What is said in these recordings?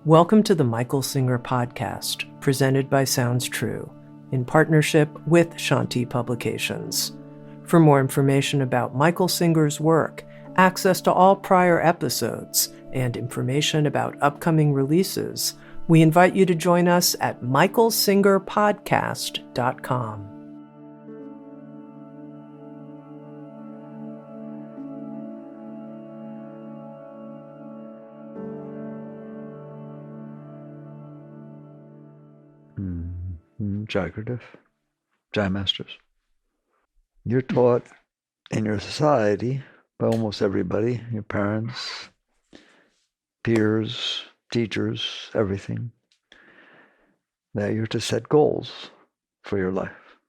Welcome to the Michael Singer podcast, presented by Sounds True, in partnership with Shanti Publications. For more information about Michael Singer's work, access to all prior episodes, and information about upcoming releases, we invite you to join us at michaelsingerpodcast.com. Jai Masters. You're taught in your society by almost everybody, your parents, peers, teachers, everything, that you're to set goals for your life.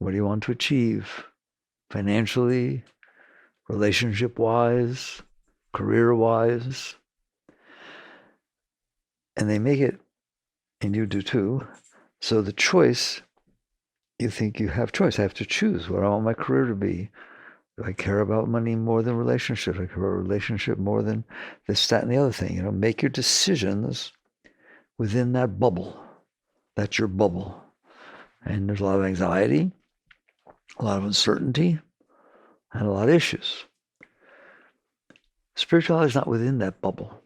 What do you want to achieve financially, relationship-wise, career-wise? And they make it, and you do too, so the choice, you think you have choice. I have to choose what I want my career to be. Do I care about money more than relationships? I care about relationship more than this, that, and the other thing. Make your decisions within that bubble. That's your bubble. And there's a lot of anxiety, a lot of uncertainty, and a lot of issues. Spirituality is not within that bubble.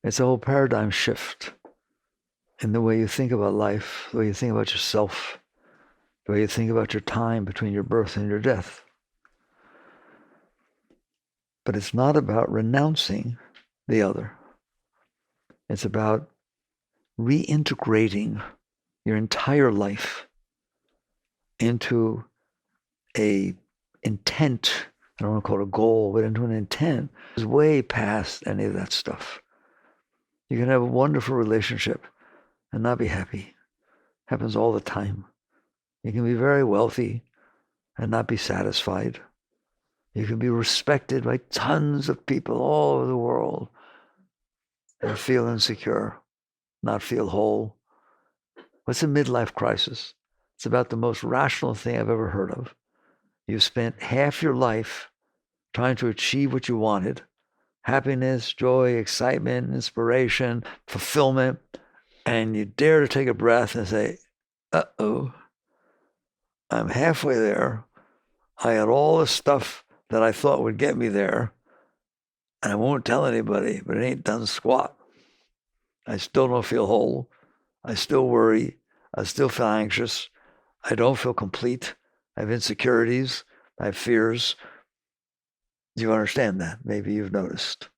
It's a whole paradigm shift in the way you think about life, the way you think about yourself, the way you think about your time between your birth and your death. But it's not about renouncing the other. It's about reintegrating your entire life into a intent. I don't want to call it a goal, but into an intent. It's way past any of that stuff. You can have a wonderful relationship and not be happy. Happens all the time. You can be very wealthy and not be satisfied. You can be respected by tons of people all over the world and feel insecure, not feel whole. What's a midlife crisis? It's about the most rational thing I've ever heard of. You've spent half your life trying to achieve what you wanted: happiness, joy, excitement, inspiration, fulfillment. And you dare to take a breath and say, uh-oh, I'm halfway there. I had all the stuff that I thought would get me there, and I won't tell anybody, but it ain't done squat. I still don't feel whole. I still worry. I still feel anxious. I don't feel complete. I have insecurities. I have fears. Do you understand that? Maybe you've noticed.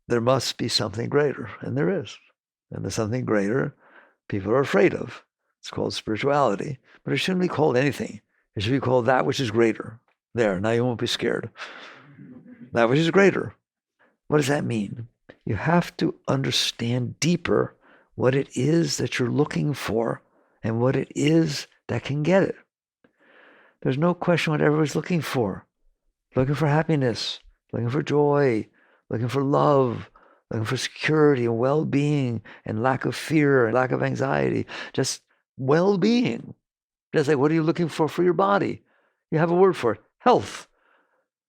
There must be something greater, and there is. And there's something greater people are afraid of. It's called spirituality, but it shouldn't be called anything. It should be called that which is greater. There, now you won't be scared. That which is greater. What does that mean? You have to understand deeper what it is that you're looking for and what it is that can get it. There's no question what everybody's looking for. Looking for happiness, looking for joy, looking for love, looking for security and well-being and lack of fear and lack of anxiety, just well-being. Just like, what are you looking for your body? You have a word for it: health.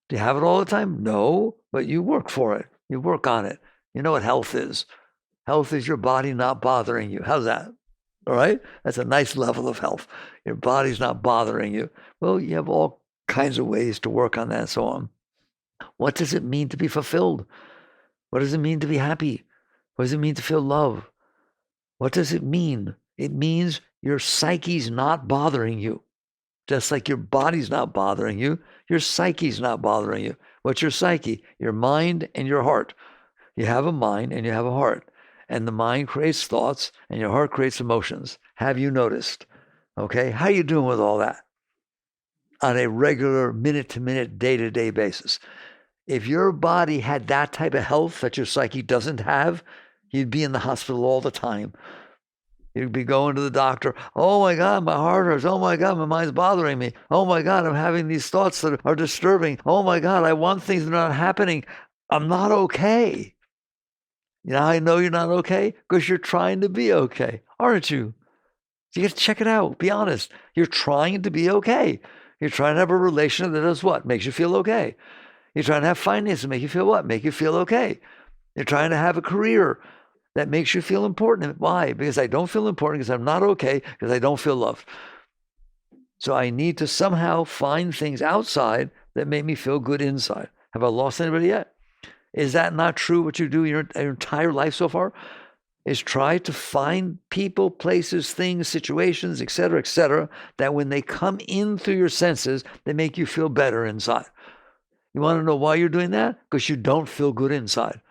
Do you have it all the time? No, but you work for it. You work on it. You know what health is. Health is your body not bothering you. How's that? All right? That's a nice level of health. Your body's not bothering you. Well, you have all kinds of ways to work on that and so on. What does it mean to be fulfilled? What does it mean to be happy? What does it mean to feel love? What does it mean? It means your psyche's not bothering you. Just like your body's not bothering you, your psyche's not bothering you. What's your psyche? Your mind and your heart. You have a mind and you have a heart. And the mind creates thoughts and your heart creates emotions. Have you noticed? Okay, how are you doing with all that? On a regular minute-to-minute, day-to-day basis. If your body had that type of health that your psyche doesn't have, you'd be in the hospital all the time. You'd be going to the doctor. Oh my God, my heart hurts. Oh my God, my mind's bothering me. Oh my God, I'm having these thoughts that are disturbing. Oh my God, I want things that are not happening. I'm not okay. You know how I know you're not okay? Because you're trying to be okay, aren't you? You got to check it out. Be honest. You're trying to be okay. You're trying to have a relationship that does what? Makes you feel okay. You're trying to have finances that make you feel what? Make you feel okay. You're trying to have a career that makes you feel important. Why? Because I don't feel important, because I'm not okay, because I don't feel loved. So I need to somehow find things outside that make me feel good inside. Have I lost anybody yet? Is that not true what you do your entire life so far? Is try to find people, places, things, situations, etc., that when they come in through your senses, they make you feel better inside. You want to know why you're doing that? Because you don't feel good inside.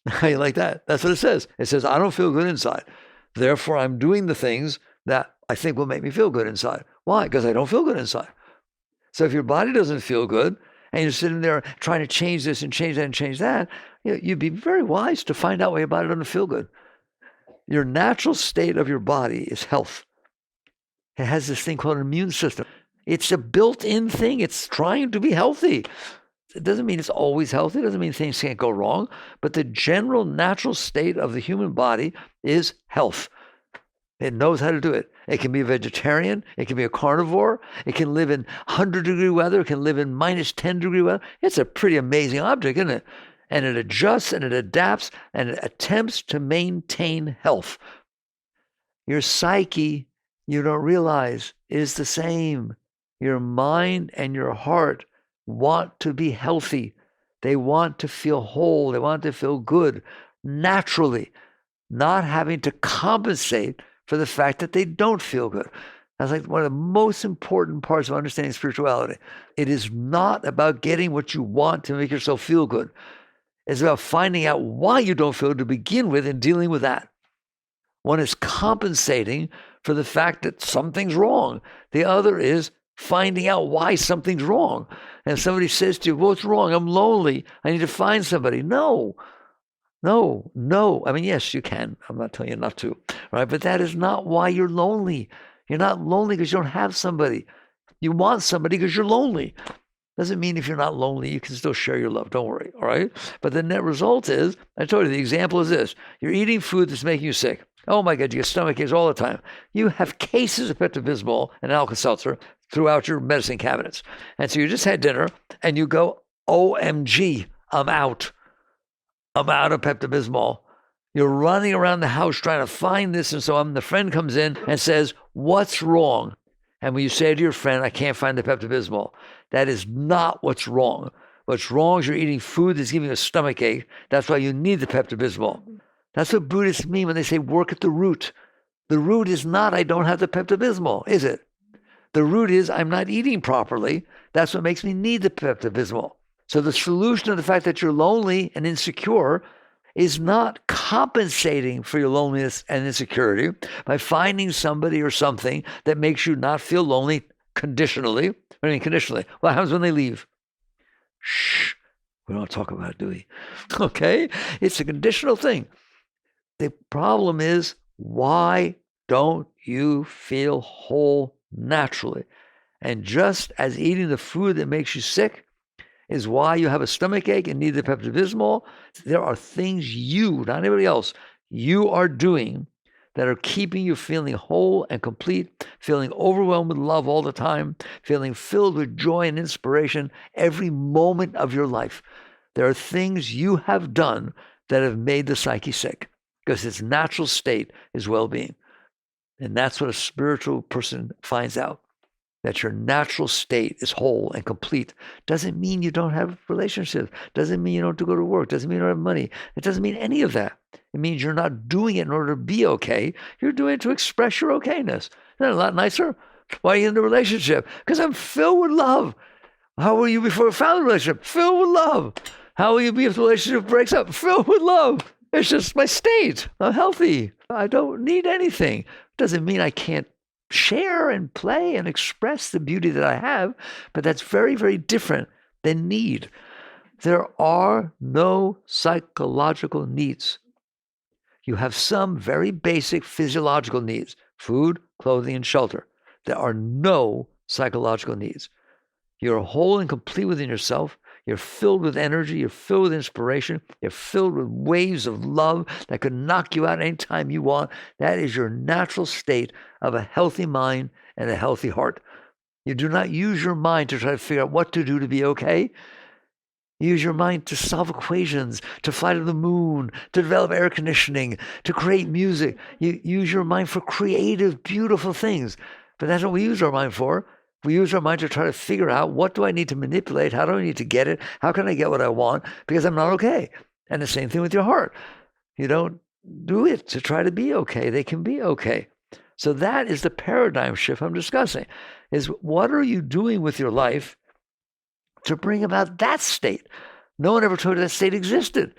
How you like that? That's what it says. It says, I don't feel good inside. Therefore, I'm doing the things that I think will make me feel good inside. Why? Because I don't feel good inside. So if your body doesn't feel good, and you're sitting there trying to change this and change that and change that, you'd be very wise to find out why your body doesn't feel good. Your natural state of your body is health. It has this thing called an immune system. It's a built-in thing. It's trying to be healthy. It doesn't mean it's always healthy. It doesn't mean things can't go wrong. But the general natural state of the human body is health. It knows how to do it. It can be a vegetarian. It can be a carnivore. It can live in 100-degree weather. It can live in minus 10-degree weather. It's a pretty amazing object, isn't it? And it adjusts and it adapts and it attempts to maintain health. Your psyche, you don't realize, is the same. Your mind and your heart want to be healthy. They want to feel whole. They want to feel good naturally, not having to compensate for the fact that they don't feel good. That's like one of the most important parts of understanding spirituality. It is not about getting what you want to make yourself feel good. It's about finding out why you don't feel good to begin with and dealing with that. One is compensating for the fact that something's wrong. The other is finding out why something's wrong. And if somebody says to you, what's wrong? I'm lonely. I need to find somebody. No. I mean, yes, you can. I'm not telling you not to, right? But that is not why you're lonely. You're not lonely because you don't have somebody. You want somebody because you're lonely. Doesn't mean if you're not lonely, you can still share your love. Don't worry, all right? But the net result is, I told you, the example is this. You're eating food that's making you sick. Oh my God, you get stomach aches all the time. You have cases of Pepto-Bismol and Alka-Seltzer throughout your medicine cabinets. And so you just had dinner and you go, OMG, I'm out. I'm out of Pepto-Bismol. You're running around the house trying to find this. And so the friend comes in and says, what's wrong? And when you say to your friend, I can't find the Pepto-Bismol, that is not what's wrong. What's wrong is you're eating food that's giving you a stomach ache. That's why you need the Pepto-Bismol. That's what Buddhists mean when they say work at the root. The root is not I don't have the Pepto-Bismol, is it? The root is I'm not eating properly. That's what makes me need the Pepto-Bismol. So the solution to the fact that you're lonely and insecure is not compensating for your loneliness and insecurity by finding somebody or something that makes you not feel lonely conditionally. What do you mean conditionally? What happens when they leave? Shh. We don't talk about it, do we? Okay? It's a conditional thing. The problem is, why don't you feel whole naturally? And just as eating the food that makes you sick is why you have a stomach ache and need the Pepto-Bismol, there are things you, not anybody else, you are doing that are keeping you feeling whole and complete, feeling overwhelmed with love all the time, feeling filled with joy and inspiration every moment of your life. There are things you have done that have made the psyche sick because its natural state is well-being. And that's what a spiritual person finds out. That your natural state is whole and complete doesn't mean you don't have relationships. Doesn't mean you don't have to go to work. Doesn't mean you don't have money. It doesn't mean any of that. It means you're not doing it in order to be okay. You're doing it to express your okayness. Isn't that a lot nicer? Why are you in the relationship? Because I'm filled with love. How were you before you found the relationship? Filled with love. How will you be if the relationship breaks up? Filled with love. It's just my state. I'm healthy. I don't need anything. Doesn't mean I can't share and play and express the beauty that I have, but that's very, very different than need. There are no psychological needs. You have some very basic physiological needs, food, clothing, and shelter. There are no psychological needs. You're whole and complete within yourself. You're filled with energy. You're filled with inspiration. You're filled with waves of love that could knock you out anytime you want. That is your natural state of a healthy mind and a healthy heart. You do not use your mind to try to figure out what to do to be okay. You use your mind to solve equations, to fly to the moon, to develop air conditioning, to create music. You use your mind for creative, beautiful things. But that's what we use our mind for. We use our mind to try to figure out, what do I need to manipulate? How do I need to get it? How can I get what I want? Because I'm not okay. And the same thing with your heart. You don't do it to try to be okay. They can be okay. So that is the paradigm shift I'm discussing, is what are you doing with your life to bring about that state? No one ever told you that state existed.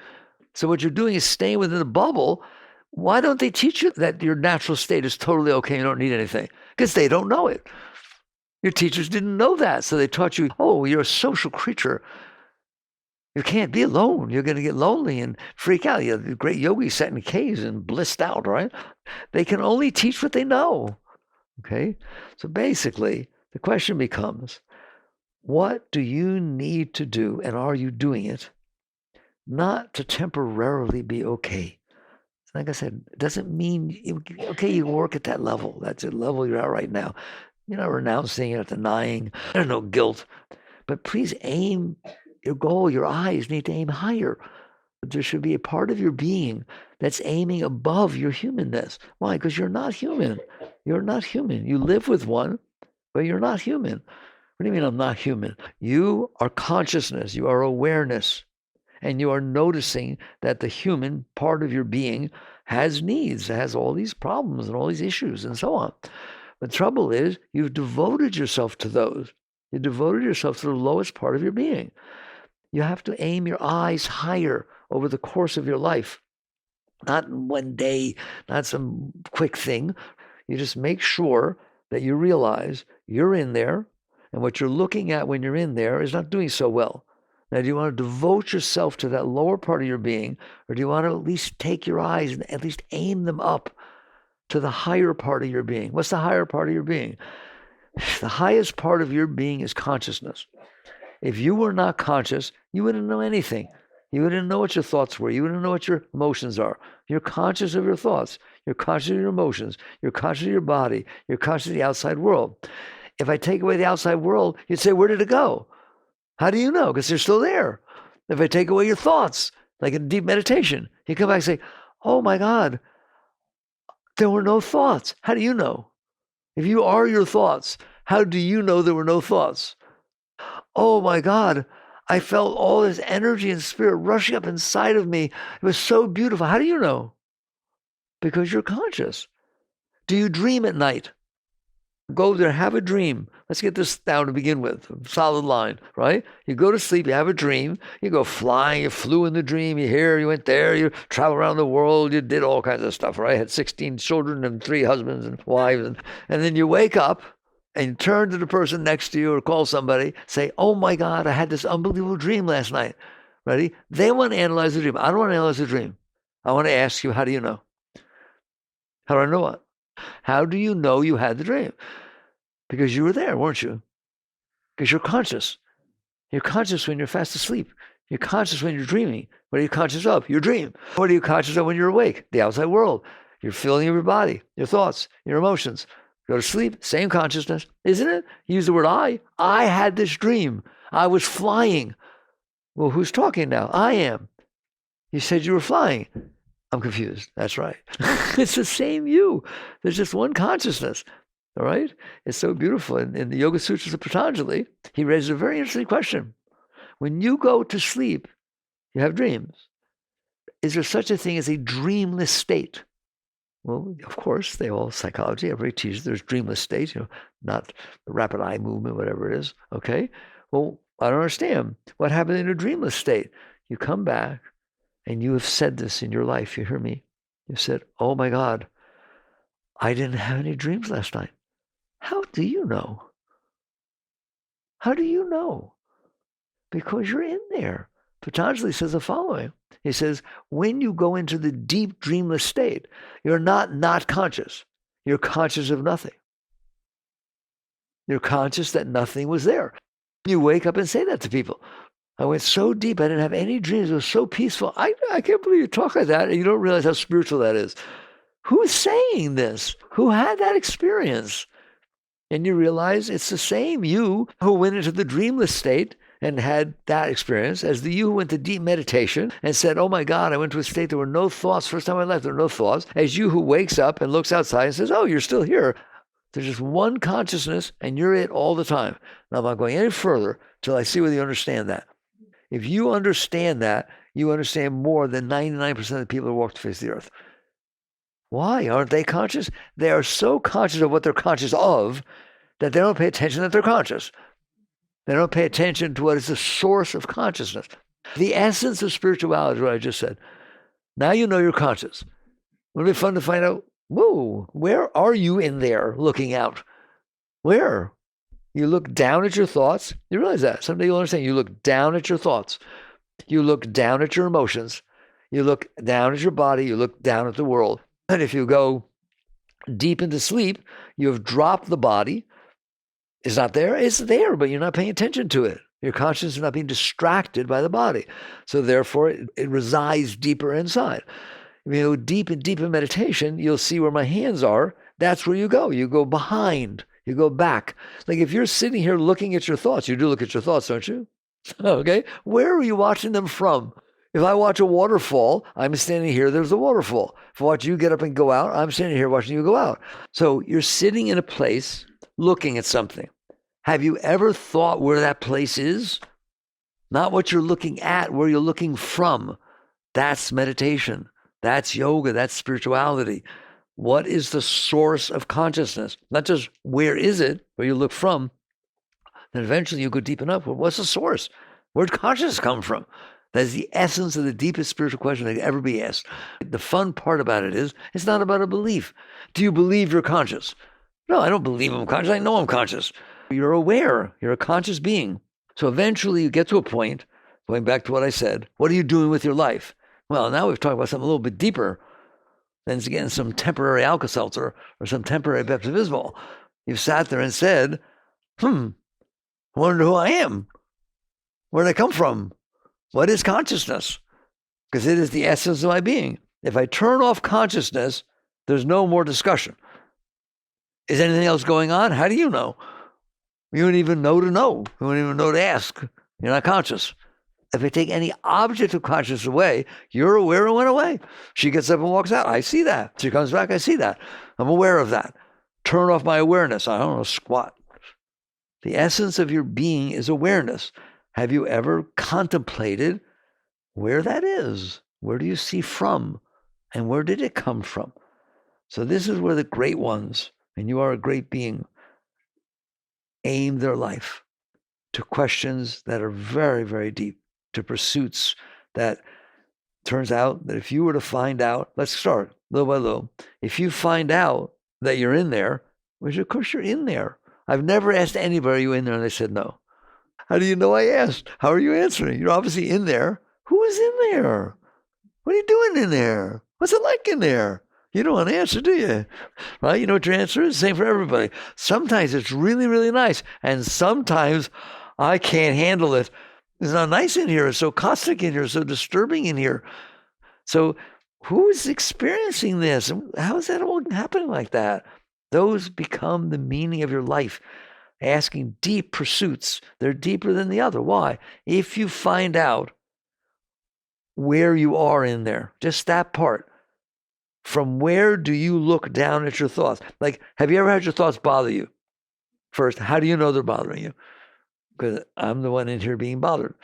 So what you're doing is staying within the bubble. Why don't they teach you that your natural state is totally okay, you don't need anything? Because they don't know it. Your teachers didn't know that. So they taught you, oh, you're a social creature. You can't be alone. You're going to get lonely and freak out. You know, the great yogis sat in caves and blissed out, right? They can only teach what they know. Okay? So basically, the question becomes, what do you need to do, and are you doing it, not to temporarily be okay? Like I said, it doesn't mean, okay, you work at that level. That's the level you're at right now. You're not renouncing, you're not denying. There's no guilt. But please aim your goal, your eyes need to aim higher. There should be a part of your being that's aiming above your humanness. Why? Because you're not human. You're not human. You live with one, but you're not human. What do you mean I'm not human? You are consciousness. You are awareness. And you are noticing that the human part of your being has needs, has all these problems and all these issues and so on. The trouble is, you've devoted yourself to those. You devoted yourself to the lowest part of your being. You have to aim your eyes higher over the course of your life. Not in one day, not some quick thing. You just make sure that you realize you're in there, and what you're looking at when you're in there is not doing so well. Now, do you want to devote yourself to that lower part of your being, or do you want to at least take your eyes and at least aim them up to the higher part of your being? What's the higher part of your being? The highest part of your being is consciousness. If you were not conscious, you wouldn't know anything. You wouldn't know what your thoughts were. You wouldn't know what your emotions are. You're conscious of your thoughts. You're conscious of your emotions. You're conscious of your body. You're conscious of the outside world. If I take away the outside world, you'd say, where did it go? How do you know? Because they're still there. If I take away your thoughts, like in deep meditation, you come back and say, oh my God, there were no thoughts. How do you know? If you are your thoughts, how do you know there were no thoughts? Oh my God, I felt all this energy and spirit rushing up inside of me. It was so beautiful. How do you know? Because you're conscious. Do you dream at night? Go there, have a dream. Let's get this down to begin with. Solid line, right? You go to sleep, you have a dream, you go flying, you flew in the dream, you here, you went there, you travel around the world, you did all kinds of stuff, right? Had 16 children and 3 husbands and wives. And then you wake up and you turn to the person next to you or call somebody, say, oh my God, I had this unbelievable dream last night. Ready? They want to analyze the dream. I don't want to analyze the dream. I want to ask you, how do you know? How do I know what? How do you know you had the dream? Because you were there, weren't you? Because you're conscious. You're conscious when you're fast asleep. You're conscious when you're dreaming. What are you conscious of? Your dream. What are you conscious of when you're awake? The outside world. Your feeling of your body, your thoughts, your emotions. Go to sleep, same consciousness, isn't it? Use the word I. I had this dream. I was flying. Well, who's talking now? I am. You said you were flying. I'm confused. That's right. It's the same you. There's just one consciousness. All right? It's so beautiful. In the Yoga Sutras of Patanjali, he raises a very interesting question. When you go to sleep, you have dreams. Is there such a thing as a dreamless state? Well, of course, psychology, everybody teaches there's dreamless states, not the rapid eye movement, whatever it is. Okay? Well, I don't understand. What happened in a dreamless state? You come back, and you have said this in your life. You hear me? You said, oh my God, I didn't have any dreams last night. How do you know? How do you know? Because you're in there. Patanjali says the following. He says, when you go into the deep dreamless state, you're not conscious. You're conscious of nothing. You're conscious that nothing was there. You wake up and say that to people. I went so deep, I didn't have any dreams. It was so peaceful. I can't believe you talk like that and you don't realize how spiritual that is. Who's saying this? Who had that experience? And you realize it's the same you who went into the dreamless state and had that experience as the you who went to deep meditation and said, oh my God, I went to a state there were no thoughts. First time I left, there were no thoughts. As you who wakes up and looks outside and says, oh, you're still here. There's just one consciousness and you're it all the time. Now I'm not going any further till I see whether you understand that. If you understand that, you understand more than 99% of the people who walk the face of the earth. Why? Aren't they conscious? They are so conscious of what they're conscious of that they don't pay attention that they're conscious. They don't pay attention to what is the source of consciousness. The essence of spirituality is what I just said. Now you know you're conscious. Wouldn't it be fun to find out, whoa, where are you in there looking out? Where? You look down at your thoughts. You realize that. Someday you'll understand. You look down at your thoughts. You look down at your emotions. You look down at your body. You look down at the world. And if you go deep into sleep, you have dropped the body. It's not there. It's there, but you're not paying attention to it. Your consciousness is not being distracted by the body. So therefore, it resides deeper inside. If you go deep and deep in meditation, you'll see where my hands are. That's where you go. You go behind. You go back. Like if you're sitting here looking at your thoughts, you do look at your thoughts, don't you? Okay. Where are you watching them from? If I watch a waterfall, I'm standing here, there's a waterfall. If I watch you get up and go out, I'm standing here watching you go out. So you're sitting in a place looking at something. Have you ever thought where that place is? Not what you're looking at, where you're looking from. That's meditation. That's yoga. That's spirituality. What is the source of consciousness? Not just where is it, where you look from. Then eventually you go deep enough. Well, what's the source? Where'd consciousness come from? That is the essence of the deepest spiritual question that could ever be asked. The fun part about it is, it's not about a belief. Do you believe you're conscious? No, I don't believe I'm conscious. I know I'm conscious. You're aware. You're a conscious being. So eventually you get to a point, going back to what I said, what are you doing with your life? Well, now we've talked about something a little bit deeper than getting some temporary Alka-Seltzer or some temporary Pepsi-Bismol. You've sat there and said, I wonder who I am. Where did I come from? What is consciousness? Because it is the essence of my being. If I turn off consciousness, there's no more discussion. Is anything else going on? How do you know? You don't even know to know. You don't even know to ask. You're not conscious. If I take any object of consciousness away, you're aware it went away. She gets up and walks out. I see that. She comes back. I see that. I'm aware of that. Turn off my awareness. I don't know squat. The essence of your being is awareness. Have you ever contemplated where that is? Where do you see from? And where did it come from? So this is where the great ones, and you are a great being, aim their life to questions that are very, very deep, to pursuits that turns out that if you were to find out, let's start little by little. If you find out that you're in there, which of course you're in there. I've never asked anybody, are you in there? And they said no. How do you know I asked? How are you answering? You're obviously in there. Who is in there? What are you doing in there? What's it like in there? You don't want to answer, do you? Right? You know what your answer is? Same for everybody. Sometimes it's really, really nice. And sometimes I can't handle it. It's not nice in here. It's so caustic in here. It's so disturbing in here. So who is experiencing this? How is that all happening like that? Those become the meaning of your life. Asking deep pursuits. They're deeper than the other. Why? If you find out where you are in there, just that part, from where do you look down at your thoughts? Like, have you ever had your thoughts bother you? First, how do you know they're bothering you? Because I'm the one in here being bothered.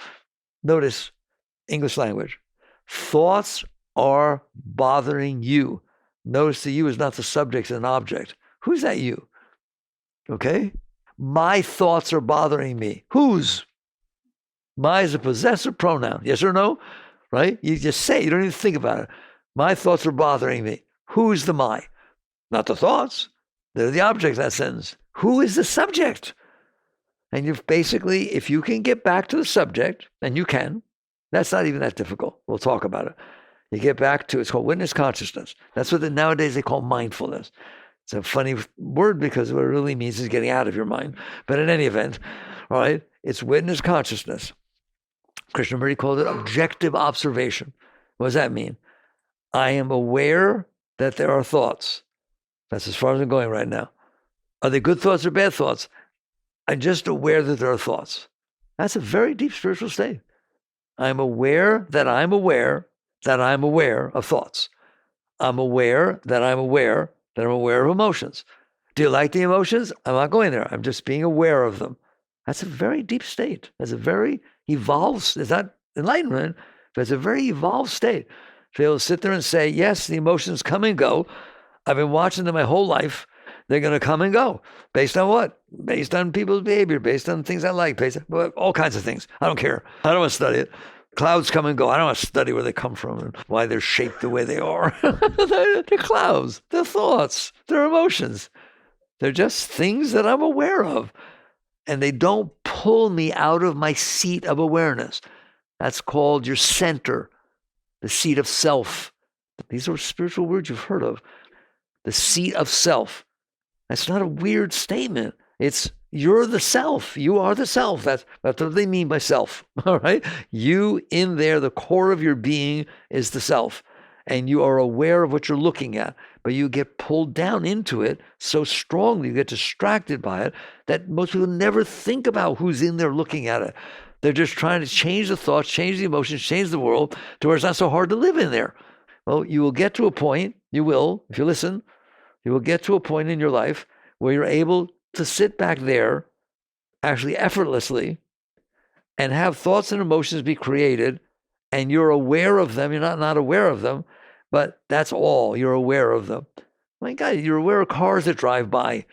Notice English language. Thoughts are bothering you. Notice the you is not the subject, it's an object. Who's that you? Okay? My thoughts are bothering me. Whose? My is a possessive pronoun. Yes or no? Right? You just say it. You don't even think about it. My thoughts are bothering me. Who's the my? Not the thoughts. They're the object of that sentence. Who is the subject? And you've basically, if you can get back to the subject, and you can, that's not even that difficult. We'll talk about it. You get back to, it's called witness consciousness. That's what nowadays they call mindfulness. It's a funny word because what it really means is getting out of your mind. But in any event, all right, it's witness consciousness. Krishnamurti called it objective observation. What does that mean? I am aware that there are thoughts. That's as far as I'm going right now. Are they good thoughts or bad thoughts? I'm just aware that there are thoughts. That's a very deep spiritual state. I'm aware that I'm aware that I'm aware of thoughts. I'm aware that I'm aware that I'm aware of emotions. Do you like the emotions? I'm not going there. I'm just being aware of them. That's a very deep state. That's a very evolved, it's not enlightenment, but it's a very evolved state. To be able to sit there and say, yes, the emotions come and go. I've been watching them my whole life. They're going to come and go. Based on what? Based on people's behavior, based on things I like, based on all kinds of things. I don't care. I don't want to study it. Clouds come and go. I don't want to study where they come from and why they're shaped the way they are. They're clouds. They're thoughts. They're emotions. They're just things that I'm aware of. And they don't pull me out of my seat of awareness. That's called your center, the seat of self. These are spiritual words you've heard of. The seat of self. That's not a weird statement. It's you're the self. You are the self. That's what they mean by self. All right. You in there, the core of your being is the self. And you are aware of what you're looking at, but you get pulled down into it so strongly, you get distracted by it, that most people never think about who's in there looking at it. They're just trying to change the thoughts, change the emotions, change the world to where it's not so hard to live in there. Well, you will get to a point, you will, if you listen, you will get to a point in your life where you're able to sit back there, actually effortlessly, and have thoughts and emotions be created, and you're aware of them. You're not aware of them, but that's all. You're aware of them. My God, you're aware of cars that drive by.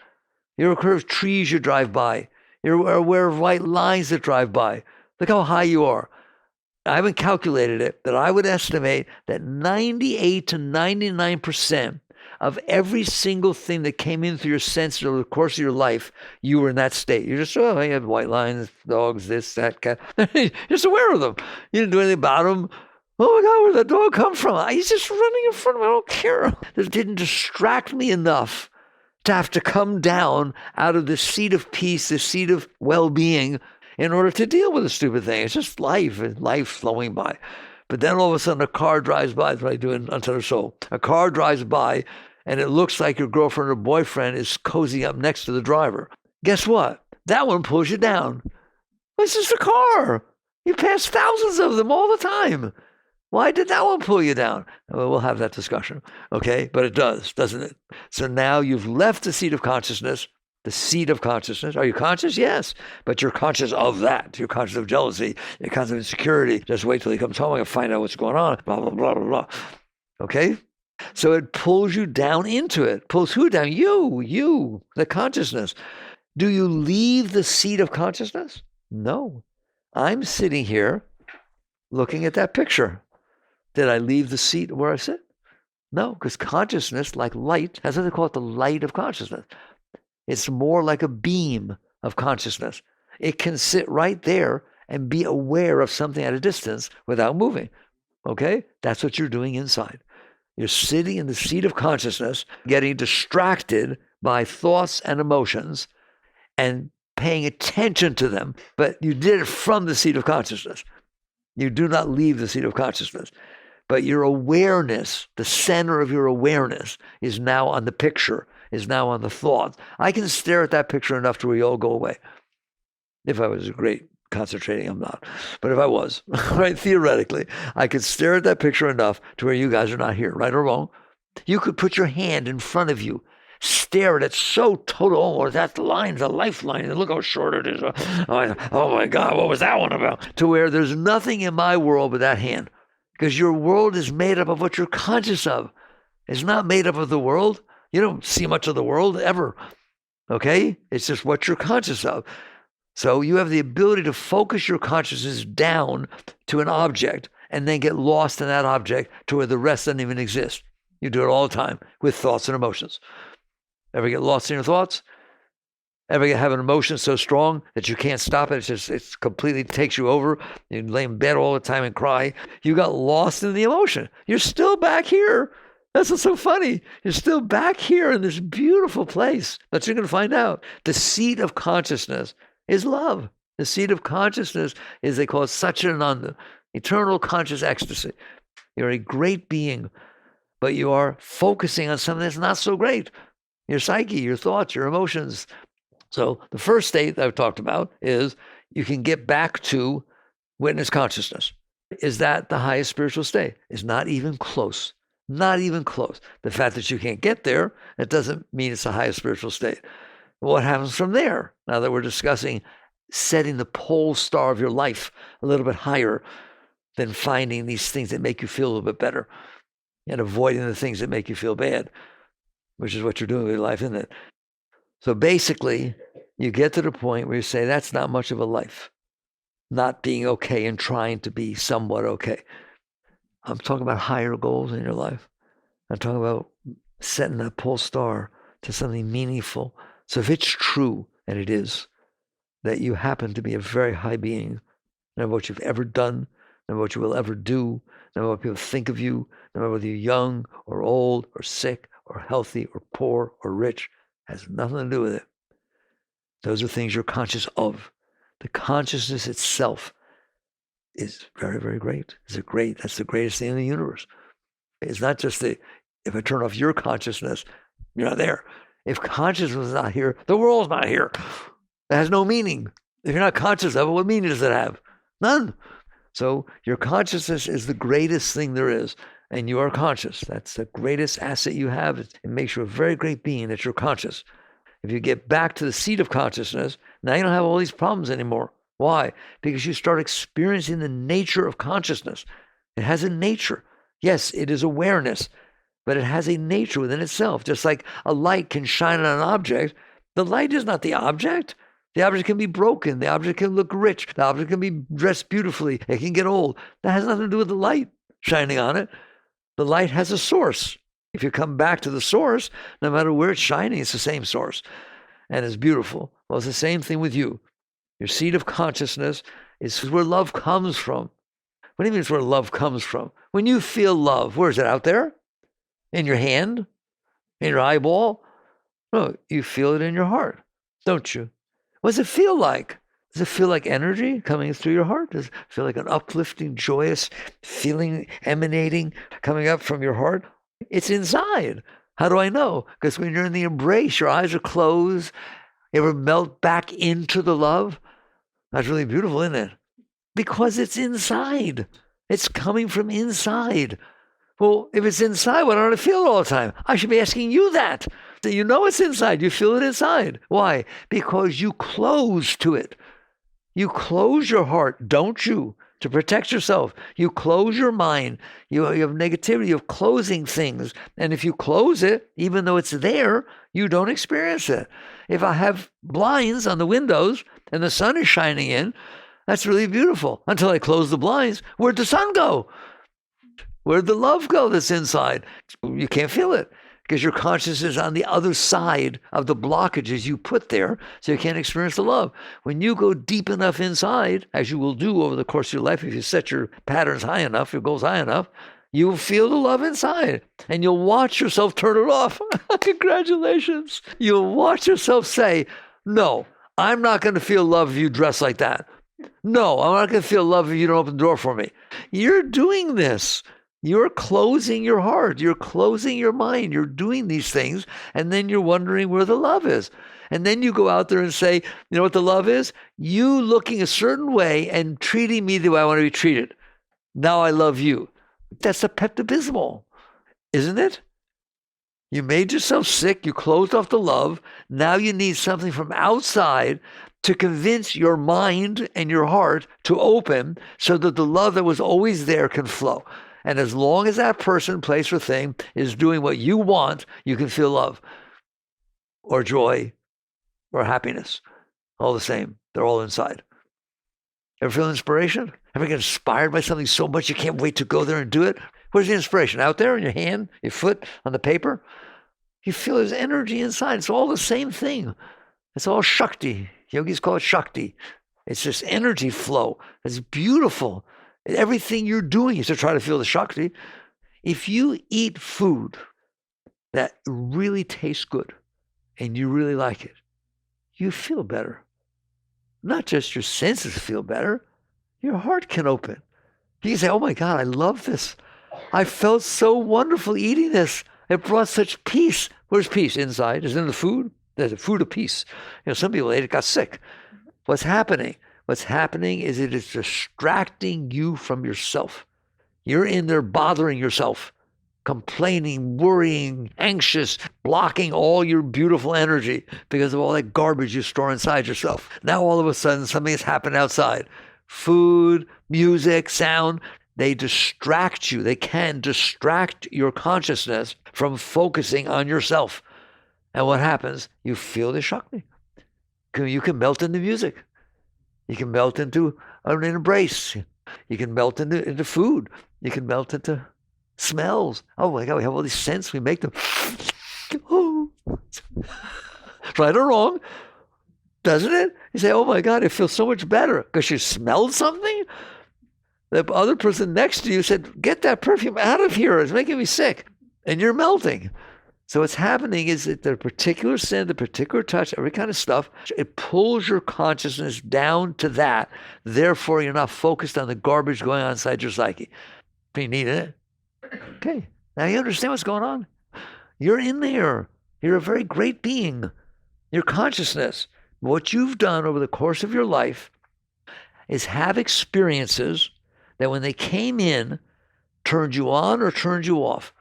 You're aware of trees you drive by. You're aware of white lines that drive by. Look how high you are. I haven't calculated it, but I would estimate that 98 to 99% of every single thing that came in through your senses over the course of your life, you were in that state. You're just, oh, you have white lines, dogs, this, that, cat. You're just aware of them. You didn't do anything about them. Oh my God, where'd that dog come from? He's just running in front of me. I don't care. It didn't distract me enough to have to come down out of this seat of peace, this seat of well-being in order to deal with a stupid thing. It's just life flowing by. But then all of a sudden a car drives by. That's what I do in Untethered Soul. A car drives by and it looks like your girlfriend or boyfriend is cozy up next to the driver. Guess what? That one pulls you down. It's just a car. You pass thousands of them all the time. Why did that one pull you down? Well, we'll have that discussion, okay? But it does, doesn't it? So now you've left the seat of consciousness. The seat of consciousness. Are you conscious? Yes. But you're conscious of that. You're conscious of jealousy. You're conscious of insecurity. Just wait till he comes home and find out what's going on. Blah, blah, blah, blah, blah. Okay? So it pulls you down into it. Pulls who down? You, the consciousness. Do you leave the seat of consciousness? No. I'm sitting here looking at that picture. Did I leave the seat where I sit? No, because consciousness, like light, that's what they call it, the light of consciousness. It's more like a beam of consciousness. It can sit right there and be aware of something at a distance without moving. Okay? That's what you're doing inside. You're sitting in the seat of consciousness, getting distracted by thoughts and emotions and paying attention to them, but you did it from the seat of consciousness. You do not leave the seat of consciousness. But your awareness, the center of your awareness, is now on the picture, is now on the thought. I can stare at that picture enough to where you all go away. If I was a great concentrating, I'm not. But if I was, right, theoretically, I could stare at that picture enough to where you guys are not here, right or wrong. You could put your hand in front of you, stare at it so total. Oh, that line's a lifeline. And look how short it is. Oh my God, what was that one about? To where there's nothing in my world but that hand. Because your world is made up of what you're conscious of. It's not made up of the world. You don't see much of the world ever. Okay? It's just what you're conscious of. So you have the ability to focus your consciousness down to an object and then get lost in that object to where the rest doesn't even exist. You do it all the time with thoughts and emotions. Ever get lost in your thoughts? Ever have an emotion so strong that you can't stop it? It completely takes you over. You lay in bed all the time and cry. You got lost in the emotion. You're still back here. That's what's so funny. You're still back here in this beautiful place. That's what you're going to find out. The seat of consciousness is love. The seat of consciousness is, they call it Satchitananda, eternal conscious ecstasy. You're a great being, but you are focusing on something that's not so great. Your psyche, your thoughts, your emotions. So the first state that I've talked about is you can get back to witness consciousness. Is that the highest spiritual state? It's not even close. Not even close. The fact that you can't get there, it doesn't mean it's the highest spiritual state. What happens from there? Now that we're discussing setting the pole star of your life a little bit higher than finding these things that make you feel a little bit better and avoiding the things that make you feel bad, which is what you're doing with your life, isn't it? So basically, you get to the point where you say, that's not much of a life. Not being okay and trying to be somewhat okay. I'm talking about higher goals in your life. I'm talking about setting that pole star to something meaningful. So if it's true, and it is, that you happen to be a very high being, no matter what you've ever done, no matter what you will ever do, no matter what people think of you, no matter whether you're young or old or sick or healthy or poor or rich, has nothing to do with it. Those are things you're conscious of. The consciousness itself is very, very great. That's the greatest thing in the universe. It's not just if I turn off your consciousness, you're not there. If consciousness is not here, the world's not here. It has no meaning. If you're not conscious of it, what meaning does it have? None. So your consciousness is the greatest thing there is, and you are conscious. That's the greatest asset you have. It makes you a very great being that you're conscious. If you get back to the seat of consciousness, now you don't have all these problems anymore. Why? Because you start experiencing the nature of consciousness. It has a nature. Yes, it is awareness, but it has a nature within itself. Just like a light can shine on an object, the light is not the object. The object can be broken. The object can look rich. The object can be dressed beautifully. It can get old. That has nothing to do with the light shining on it. The light has a source. If you come back to the source, no matter where it's shining, it's the same source. And it's beautiful. Well, it's the same thing with you. Your seat of consciousness is where love comes from. What do you mean it's where love comes from? When you feel love, where is it? Out there? In your hand? In your eyeball? No, you feel it in your heart, don't you? What does it feel like? Does it feel like energy coming through your heart? Does it feel like an uplifting, joyous feeling emanating, coming up from your heart? It's inside. How do I know? Because when you're in the embrace, your eyes are closed. You ever melt back into the love? That's really beautiful, isn't it? Because it's inside. It's coming from inside. Well, if it's inside, why don't I feel it all the time? I should be asking you that. You know it's inside. You feel it inside. Why? Because you close to it. You close your heart, don't you? To protect yourself. You close your mind. You have negativity of closing things. And if you close it, even though it's there, you don't experience it. If I have blinds on the windows and the sun is shining in, that's really beautiful. Until I close the blinds, where'd the sun go? Where'd the love go that's inside? You can't feel it because your consciousness is on the other side of the blockages you put there, so you can't experience the love. When you go deep enough inside, as you will do over the course of your life, if you set your patterns high enough, your goals high enough, you will feel the love inside, and you'll watch yourself turn it off. Congratulations. You'll watch yourself say, no, I'm not going to feel love if you dress like that. No, I'm not going to feel love if you don't open the door for me. You're doing this. You're closing your heart. You're closing your mind. You're doing these things, and then you're wondering where the love is. And then you go out there and say, you know what the love is? You looking a certain way and treating me the way I want to be treated. Now I love you. That's a Pepto-Bismol, isn't it? You made yourself sick. You closed off the love. Now you need something from outside to convince your mind and your heart to open so that the love that was always there can flow. And as long as that person, place, or thing is doing what you want, you can feel love or joy or happiness. All the same. They're all inside. Ever feel inspiration? Ever get inspired by something so much you can't wait to go there and do it? Where's the inspiration? Out there in your hand, your foot, on the paper? You feel there's energy inside. It's all the same thing. It's all Shakti. Yogis call it Shakti. It's just energy flow. It's beautiful. Everything you're doing is to try to feel the Shakti. If you eat food that really tastes good and you really like it, you feel better. Not just your senses feel better, your heart can open. You can say, oh my God, I love this. I felt so wonderful eating this. It brought such peace. Where's peace? Inside. Is it in the food? There's a food of peace. Some people ate it, got sick. What's happening? What's happening is it is distracting you from yourself. You're in there bothering yourself, complaining, worrying, anxious, blocking all your beautiful energy because of all that garbage you store inside yourself. Now all of a sudden something has happened outside. Food, music, sound, they distract you. They can distract your consciousness from focusing on yourself. And what happens? You feel the Shakti. You can melt into music. You can melt into an embrace. You can melt into food. You can melt into smells. Oh my God, we have all these scents. We make them. Oh. Right or wrong, doesn't it? You say, oh my God, it feels so much better because you smelled something. The other person next to you said, get that perfume out of here. It's making me sick. And you're melting. So what's happening is that the particular scent, the particular touch, every kind of stuff, it pulls your consciousness down to that. Therefore, you're not focused on the garbage going on inside your psyche. You need it. Okay. Now you understand what's going on? You're in there. You're a very great being. Your consciousness. What you've done over the course of your life is have experiences that when they came in, turned you on or turned you off.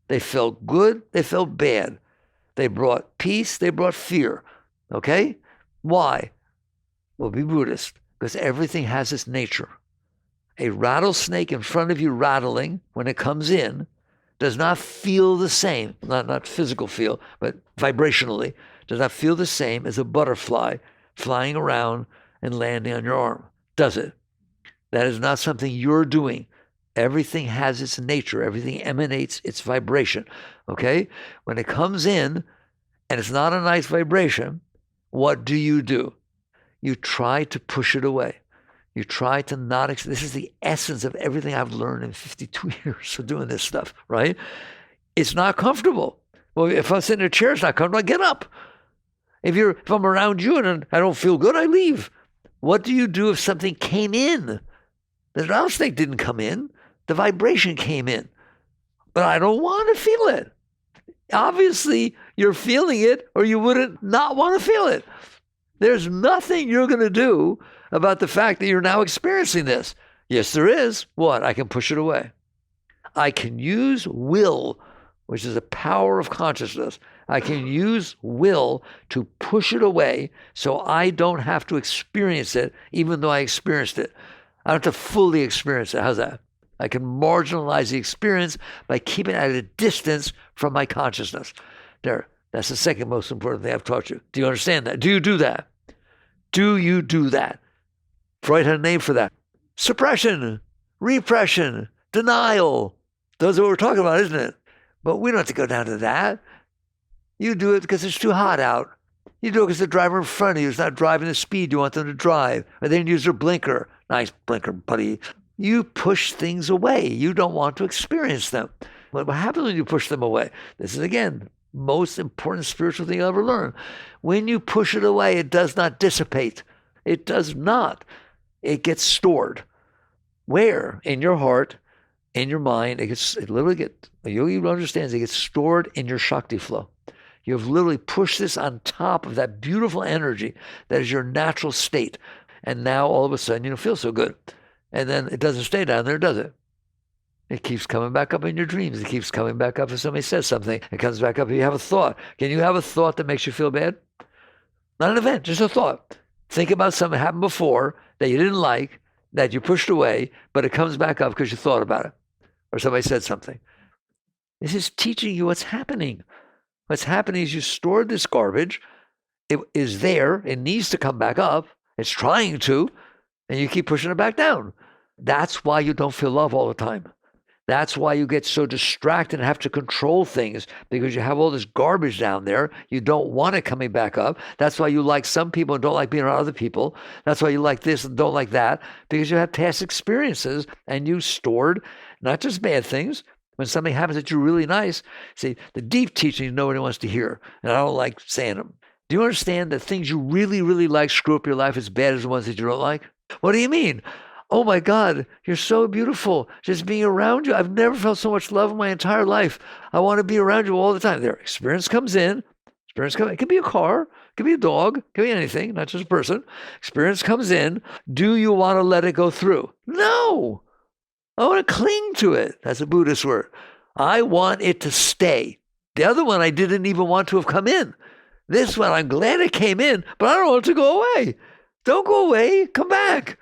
They felt good, they felt bad. They brought peace, they brought fear. Okay? Why? Well, be Buddhist, because everything has its nature. A rattlesnake in front of you rattling, when it comes in, does not feel the same, not physical feel, but vibrationally, does not feel the same as a butterfly flying around and landing on your arm. Does it? That is not something you're doing. Everything has its nature. Everything emanates its vibration. Okay? When it comes in and it's not a nice vibration, what do? You try to push it away. You try to not. This is the essence of everything I've learned in 52 years of doing this stuff, right? It's not comfortable. Well, if I'm sitting in a chair, it's not comfortable, I get up. If I'm around you and I don't feel good, I leave. What do you do if something came in? The rattlesnake didn't come in. The vibration came in. But I don't want to feel it. Obviously, you're feeling it or you wouldn't not want to feel it. There's nothing you're going to do about the fact that you're now experiencing this. Yes, there is. What? I can push it away. I can use will, which is the power of consciousness. I can use will to push it away so I don't have to experience it, even though I experienced it. I don't have to fully experience it. How's that? I can marginalize the experience by keeping it at a distance from my consciousness. There. That's the second most important thing I've taught you. Do you understand that? Do you do that? Do you do that? Freud had a name for that. Suppression, repression, denial. Those are what we're talking about, isn't it? But we don't have to go down to that. You do it because it's too hot out. You do it because the driver in front of you is not driving the speed you want them to drive. Or they didn't use their blinker. Nice blinker, buddy. You push things away. You don't want to experience them. What happens when you push them away? This is, again, most important spiritual thing you'll ever learn. When you push it away, it does not dissipate. It does not. It gets stored. Where? In your heart, in your mind. It literally gets, a yogi understands, it gets stored in your Shakti flow. You have literally pushed this on top of that beautiful energy that is your natural state. And now all of a sudden you don't feel so good. And then it doesn't stay down there, does it? It keeps coming back up in your dreams. It keeps coming back up if somebody says something. It comes back up if you have a thought. Can you have a thought that makes you feel bad? Not an event, just a thought. Think about something that happened before that you didn't like, that you pushed away, but it comes back up because you thought about it. Or somebody said something. This is teaching you what's happening. What's happening is you stored this garbage. It is there. It needs to come back up. It's trying to, and you keep pushing it back down. That's why you don't feel love all the time. That's why you get so distracted and have to control things, because you have all this garbage down there. You don't want it coming back up. That's why you like some people and don't like being around other people. That's why you like this and don't like that, because you have past experiences and you stored not just bad things. When something happens that you're really nice, see, the deep teachings nobody wants to hear, and I don't like saying them. Do you understand that things you really, really like screw up your life as bad as the ones that you don't like? What do you mean? Oh my God, you're so beautiful. Just being around you. I've never felt so much love in my entire life. I want to be around you all the time. There, experience comes in. It could be a car. Give me a dog. Give me anything, not just a person. Experience comes in. Do you want to let it go through? No. I want to cling to it. That's a Buddhist word. I want it to stay. The other one I didn't even want to have come in. This one, I'm glad it came in, but I don't want it to go away. Don't go away. Come back.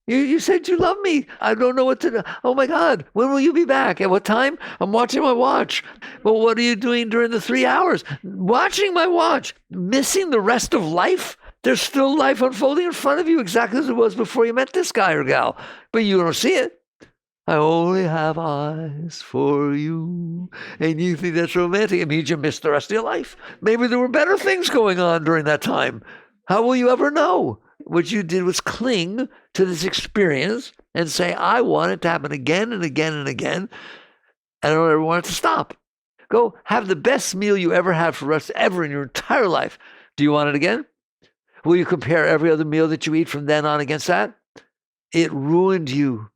You said you love me. I don't know what to do. Oh my God, when will you be back? At what time? I'm watching my watch. Well, what are you doing during the 3 hours? Watching my watch. Missing the rest of life? There's still life unfolding in front of you exactly as it was before you met this guy or gal. But you don't see it. I only have eyes for you. And you think that's romantic. It means you missed the rest of your life. Maybe there were better things going on during that time. How will you ever know? What you did was cling to this experience and say, I want it to happen again and again and again. I don't ever want it to stop. Go have the best meal you ever had for rest ever in your entire life. Do you want it again? Will you compare every other meal that you eat from then on against that? It ruined you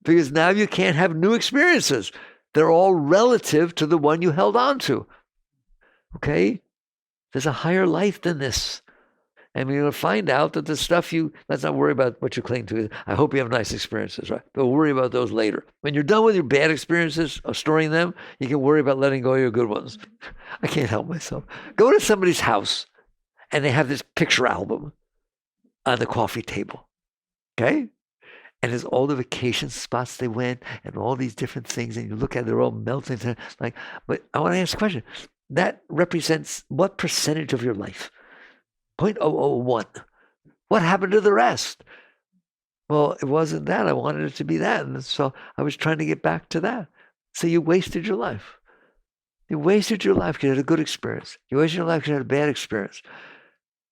because now you can't have new experiences. They're all relative to the one you held on to. Okay? There's a higher life than this. And you're going to find out that the stuff let's not worry about what you cling to. I hope you have nice experiences, right? But worry about those later. When you're done with your bad experiences, of storing them, you can worry about letting go of your good ones. I can't help myself. Go to somebody's house and they have this picture album on the coffee table, okay? And there's all the vacation spots they went and all these different things. And you look at it, they're all melting. But I want to ask a question. That represents what percentage of your life? 0.001. What happened to the rest? Well, it wasn't that. I wanted it to be that. And so I was trying to get back to that. So you wasted your life. You wasted your life because you had a good experience. You wasted your life because you had a bad experience.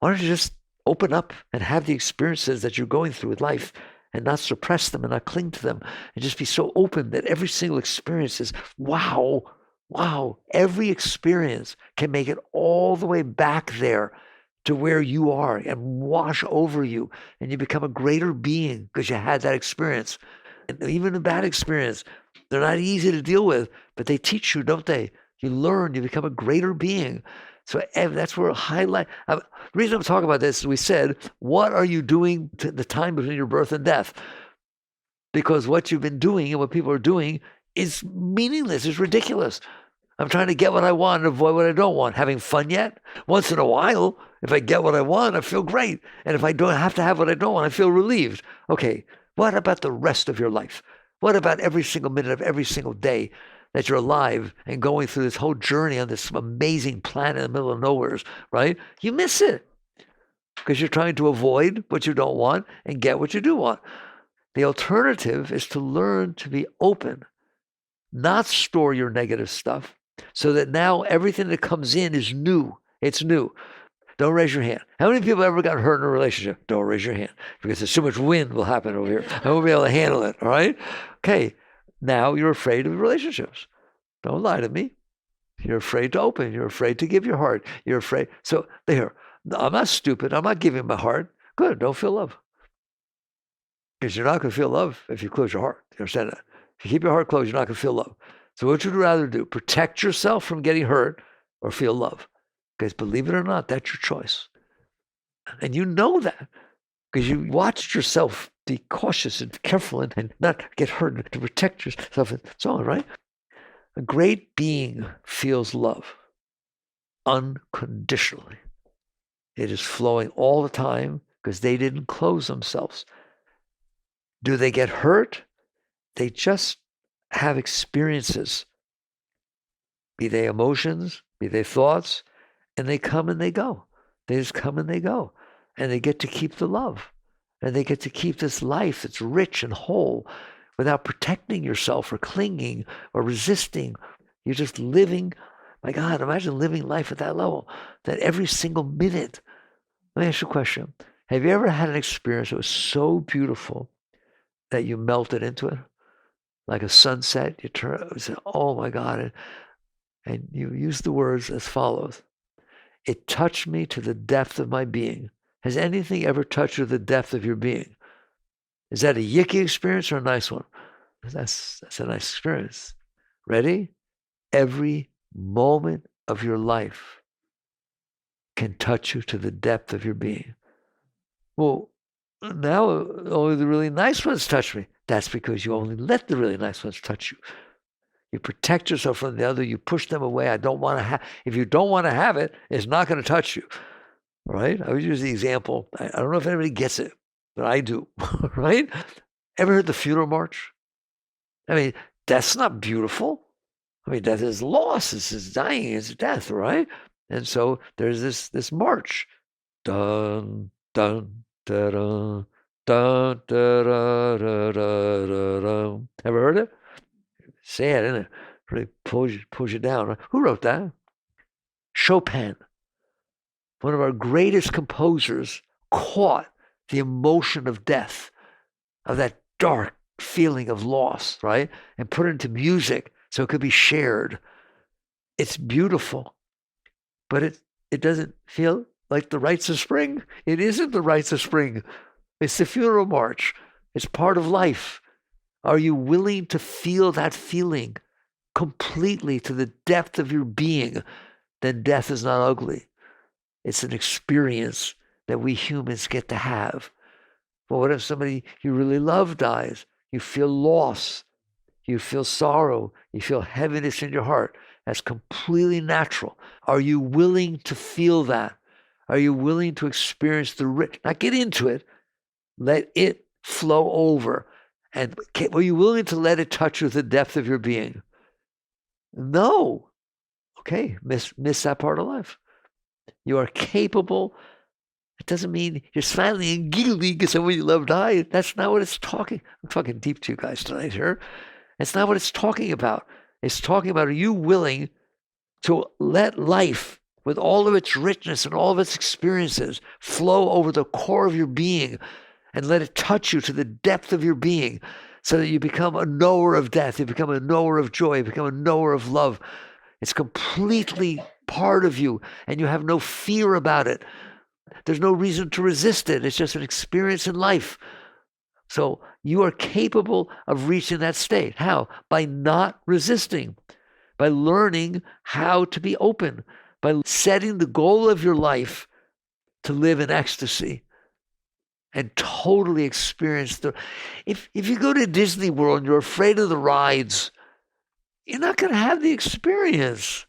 Why don't you just open up and have the experiences that you're going through with life and not suppress them and not cling to them and just be so open that every single experience is, wow, every experience can make it all the way back there to where you are and wash over you, and you become a greater being because you had that experience. And even a bad experience, they're not easy to deal with, but they teach you, don't they? You learn, you become a greater being. So that's where the reason I'm talking about this is we said, what are you doing to the time between your birth and death? Because what you've been doing and what people are doing is meaningless, it's ridiculous. I'm trying to get what I want and avoid what I don't want. Having fun yet? Once in a while, if I get what I want, I feel great. And if I don't have to have what I don't want, I feel relieved. Okay, what about the rest of your life? What about every single minute of every single day that you're alive and going through this whole journey on this amazing planet in the middle of nowhere, right? You miss it because you're trying to avoid what you don't want and get what you do want. The alternative is to learn to be open, not store your negative stuff, so that now everything that comes in is new. It's new. Don't raise your hand. How many people ever got hurt in a relationship? Don't raise your hand because there's so much wind will happen over here. I won't be able to handle it, all right? Okay, now you're afraid of relationships. Don't lie to me. You're afraid to open. You're afraid to give your heart. You're afraid. So there, I'm not stupid. I'm not giving my heart. Good, don't feel love. Because you're not going to feel love if you close your heart. You understand that? If you keep your heart closed, you're not going to feel love. So what would you rather do? Protect yourself from getting hurt or feel love? Because believe it or not, that's your choice. And you know that because you watched yourself be cautious and careful and not get hurt and to protect yourself and so on, right? A great being feels love unconditionally. It is flowing all the time because they didn't close themselves. Do they get hurt? They just have experiences, be they emotions, be they thoughts, and they come and they go. They just come and they go. And they get to keep the love. And they get to keep this life that's rich and whole without protecting yourself or clinging or resisting. You're just living. My God, imagine living life at that level, that every single minute. Let me ask you a question. Have you ever had an experience that was so beautiful that you melted into it? Like a sunset, you turn, you say, oh my God. And you use the words as follows. It touched me to the depth of my being. Has anything ever touched you to the depth of your being? Is that a yicky experience or a nice one? That's a nice experience. Ready? Every moment of your life can touch you to the depth of your being. Well, now only the really nice ones touch me. That's because you only let the really nice ones touch you. You protect yourself from the other. You push them away. I don't want to have. If you don't want to have it, it's not going to touch you, right? I would use the example. I don't know if anybody gets it, but I do, right? Ever heard the funeral march? I mean, death's not beautiful. I mean, death is loss. This is dying. It's death, right? And so there's this march. Dun dun da dun dun da da da da da. Ever heard it? Sad, isn't it? Really pulls you down. Right? Who wrote that? Chopin, one of our greatest composers, caught the emotion of death, of that dark feeling of loss, right? And put it into music so it could be shared. It's beautiful, but it doesn't feel like the rites of spring. It isn't the rites of spring. It's the funeral march. It's part of life. Are you willing to feel that feeling completely to the depth of your being? Then death is not ugly. It's an experience that we humans get to have. But what if somebody you really love dies? You feel loss. You feel sorrow. You feel heaviness in your heart. That's completely natural. Are you willing to feel that? Are you willing to experience the not get into it, let it flow over. And were you willing to let it touch you to the depth of your being? No. Okay, miss that part of life. You are capable. It doesn't mean you're smiling and giggling because someone you love died. That's not what it's talking. I'm talking deep to you guys tonight here. It's not what it's talking about. It's talking about, are you willing to let life, with all of its richness and all of its experiences, flow over the core of your being and let it touch you to the depth of your being so that you become a knower of death, you become a knower of joy, you become a knower of love. It's completely part of you and you have no fear about it. There's no reason to resist it. It's just an experience in life. So you are capable of reaching that state. How? By not resisting, by learning how to be open, by setting the goal of your life to live in ecstasy and totally experience if you go to Disney World and you're afraid of the rides, you're not going to have the experience.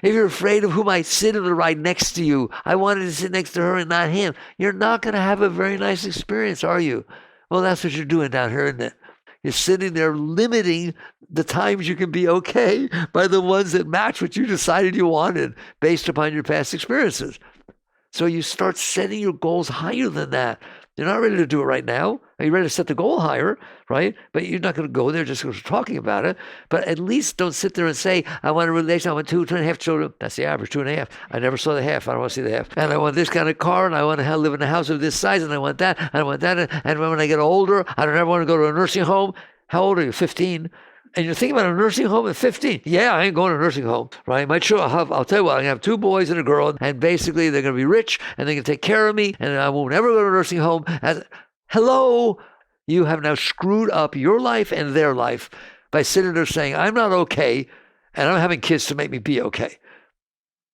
If you're afraid of who might sit in the ride next to you, I wanted to sit next to her and not him, you're not going to have a very nice experience, are you? Well, that's what you're doing down here, isn't it? You're sitting there limiting the times you can be okay by the ones that match what you decided you wanted based upon your past experiences. So you start setting your goals higher than that. You're not ready to do it right now. Are you ready to set the goal higher, right? But you're not going to go there just because we're talking about it. But at least don't sit there and say, I want a relation, I want 2.5 children. That's the average, 2.5. I never saw the half. I don't want to see the half. And I want this kind of car, and I want to live in a house of this size, and I want that, and I want that. And when I get older, I don't ever want to go to a nursing home. How old are you? 15. And you're thinking about a nursing home at 15. Yeah, I ain't going to a nursing home, right? My children, I'll tell you what, I have 2 boys and a girl, and basically they're going to be rich, and they're going to take care of me, and I won't ever go to a nursing home. Hello, you have now screwed up your life and their life by sitting there saying, I'm not okay, and I'm having kids to make me be okay.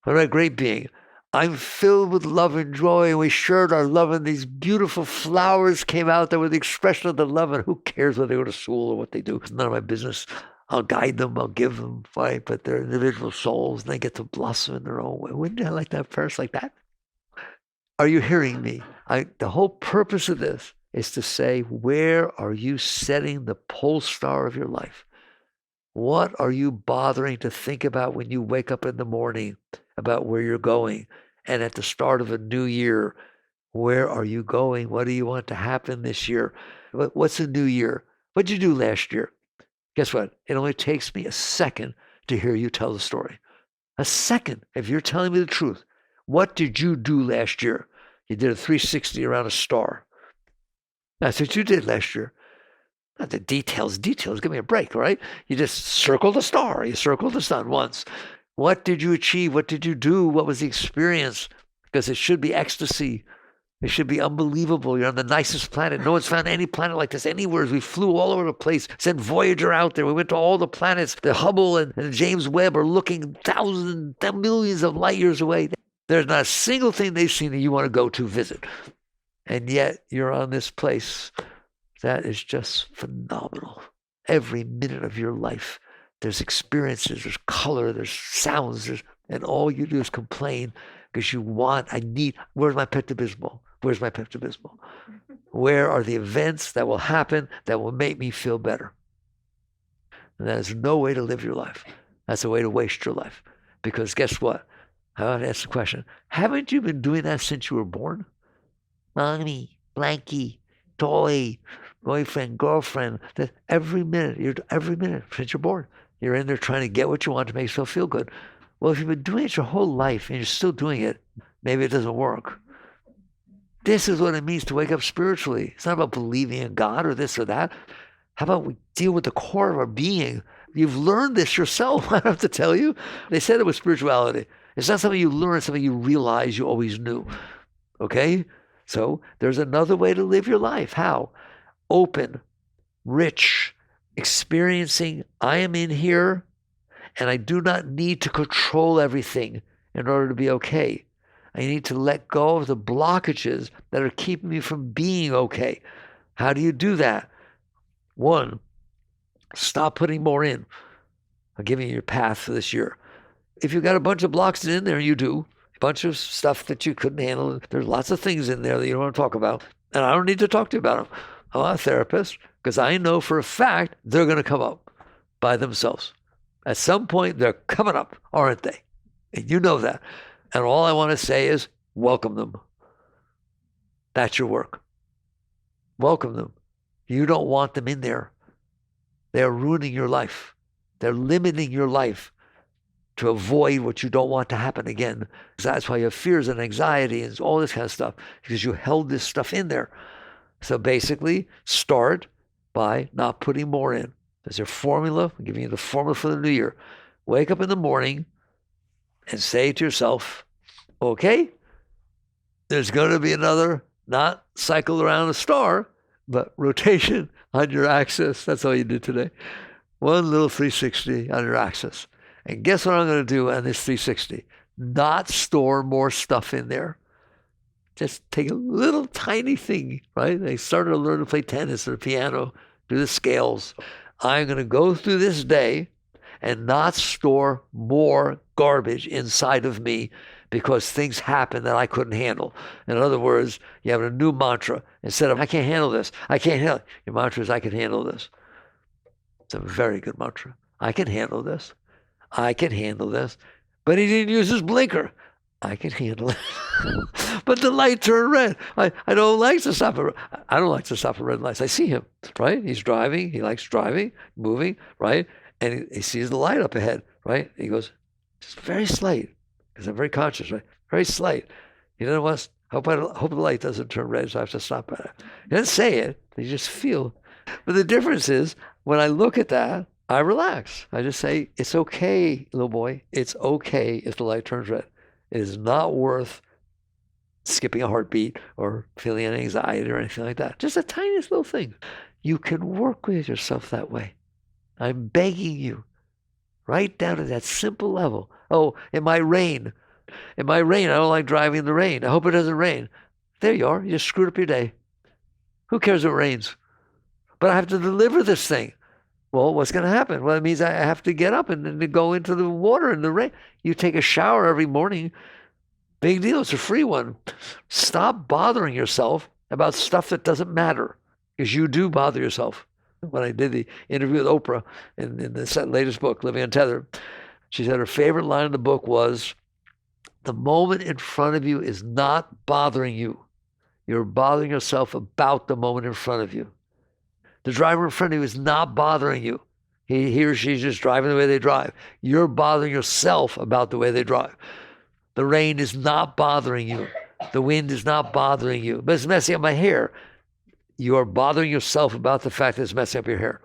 I'm not a great being. I'm filled with love and joy, and we shared our love, and these beautiful flowers came out there with the expression of the love, and who cares whether they go to school or what they do? It's none of my business. I'll guide them, I'll give them, right? But they're individual souls, and they get to blossom in their own way. Wouldn't you like that verse like that? Are you hearing me? The whole purpose of this is to say, where are you setting the pole star of your life? What are you bothering to think about when you wake up in the morning about where you're going? And at the start of a new year, where are you going? What do you want to happen this year? What's a new year? What did you do last year? Guess what? It only takes me a second to hear you tell the story. A second, if you're telling me the truth. What did you do last year? You did a 360 around a star. That's what you did last year. Not the details. Give me a break, right? You just circled the star. You circled the sun once. What did you achieve? What did you do? What was the experience? Because it should be ecstasy. It should be unbelievable. You're on the nicest planet. No one's found any planet like this anywhere. We flew all over the place. Sent Voyager out there. We went to all the planets. The Hubble and James Webb are looking thousands, millions of light years away. There's not a single thing they've seen that you want to go to visit. And yet you're on this place that is just phenomenal. Every minute of your life, there's experiences, there's color, there's sounds, and all you do is complain because you want, where's my Pepto-Bismol? Where's my Pepto-Bismol? Where are the events that will happen that will make me feel better? And that is no way to live your life. That's a way to waste your life. Because guess what? I want to ask the question, haven't you been doing that since you were born? Mommy, blankie, toy, boyfriend, girlfriend. Every minute since you're born, you're in there trying to get what you want to make yourself feel good. Well, if you've been doing it your whole life and you're still doing it, maybe it doesn't work. This is what it means to wake up spiritually. It's not about believing in God or this or that. How about we deal with the core of our being? You've learned this yourself. I don't have to tell you. They said it was spirituality. It's not something you learn, it's something you realize you always knew. Okay? So there's another way to live your life. How? Open, rich, experiencing, I am in here and I do not need to control everything in order to be okay. I need to let go of the blockages that are keeping me from being okay. How do you do that? One, stop putting more in. I'm giving you your path for this year. If you've got a bunch of blocks in there, you do. A bunch of stuff that you couldn't handle. There's lots of things in there that you don't want to talk about. And I don't need to talk to you about them. I'm not a therapist because I know for a fact they're going to come up by themselves. At some point, they're coming up, aren't they? And you know that. And all I want to say is welcome them. That's your work. Welcome them. You don't want them in there. They're ruining your life. They're limiting your life to avoid what you don't want to happen again. That's why you have fears and anxiety and all this kind of stuff, because you held this stuff in there. So basically, start by not putting more in. There's your formula. I'm giving you the formula for the new year. Wake up in the morning and say to yourself, okay, there's going to be another, not cycle around a star, but rotation on your axis. That's all you did today. One little 360 on your axis. And guess what I'm going to do on this 360? Not store more stuff in there. Just take a little tiny thing, right? They started to learn to play tennis or piano, do the scales. I'm going to go through this day and not store more garbage inside of me because things happen that I couldn't handle. In other words, you have a new mantra. Instead of, I can't handle this, I can't handle it. Your mantra is, I can handle this. It's a very good mantra. I can handle this. I can handle this. But he didn't use his blinker. I can handle it. But the light turned red. I don't like to stop at red lights. I see him, right? He's driving. He likes driving, moving, right? And he sees the light up ahead, right? He goes, just very slight, because I'm very conscious, right? Very slight. You know what? Hope the light doesn't turn red, so I have to stop at it. He doesn't say it. You just feel. But the difference is, when I look at that, I relax. I just say, it's okay, little boy. It's okay if the light turns red. It is not worth skipping a heartbeat or feeling an anxiety or anything like that. Just the tiniest little thing. You can work with yourself that way. I'm begging you, right down to that simple level. Oh, it might rain. It might rain. I don't like driving in the rain. I hope it doesn't rain. There you are. You just screwed up your day. Who cares if it rains? But I have to deliver this thing. Well, what's going to happen? Well, it means I have to get up and go into the water in the rain. You take a shower every morning. Big deal. It's a free one. Stop bothering yourself about stuff that doesn't matter, because you do bother yourself. When I did the interview with Oprah in the latest book, Living Untethered, she said her favorite line in the book was, the moment in front of you is not bothering you. You're bothering yourself about the moment in front of you. The driver in front of you is not bothering you. He or she's just driving the way they drive. You're bothering yourself about the way they drive. The rain is not bothering you. The wind is not bothering you. But it's messing up my hair. You are bothering yourself about the fact that it's messing up your hair.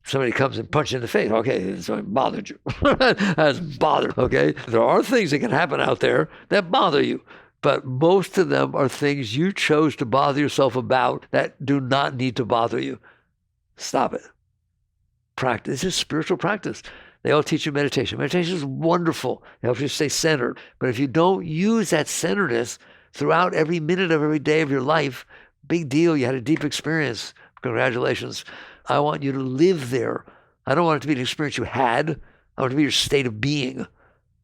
Somebody comes and punches you in the face. Okay, so it bothered you. That's bothered, okay? There are things that can happen out there that bother you. But most of them are things you chose to bother yourself about that do not need to bother you. Stop it. Practice. This is spiritual practice. They all teach you meditation. Meditation is wonderful. It helps you stay centered. But if you don't use that centeredness throughout every minute of every day of your life, big deal. You had a deep experience. Congratulations. I want you to live there. I don't want it to be an experience you had. I want it to be your state of being.